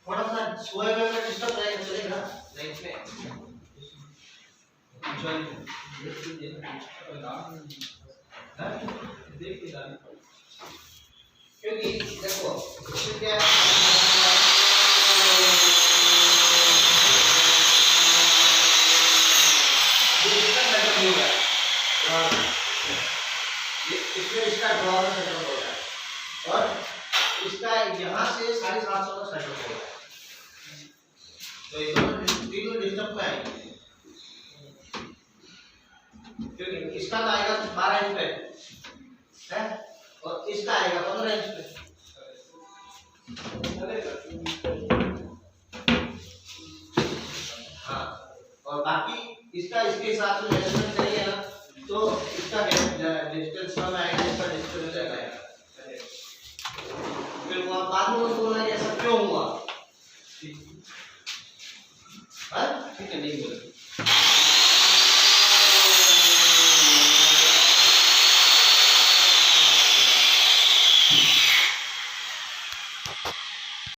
थोड़ा सा सोए हुए में डिस्टर्ब रहेगा, चलेगा लाइफ में ज्वाइन देख के देना नाम देख के डालना, क्योंकि देखो इसमें क्या इसमें इसका ड्रॉवर सेटअप होगा और इसका यहाँ से 750 का सेटअप होगा, तो ये दोनों तीनों डिस्टर्ब में आएंगे, क्योंकि इसका तो आएगा 12 इंच पे है और इसका आएगा 15 इंच पे। हाँ, और बाकी इसका इसके हिसाब से मेजरमेंट करिए ना, तो इसका डिस्टेंस कम आएगा, इसका डिस्टेंस ज्यादा आएगा। फिर वो बाद में बोलना कि ऐसा क्यों हुआ, ठीक है नहीं बोले।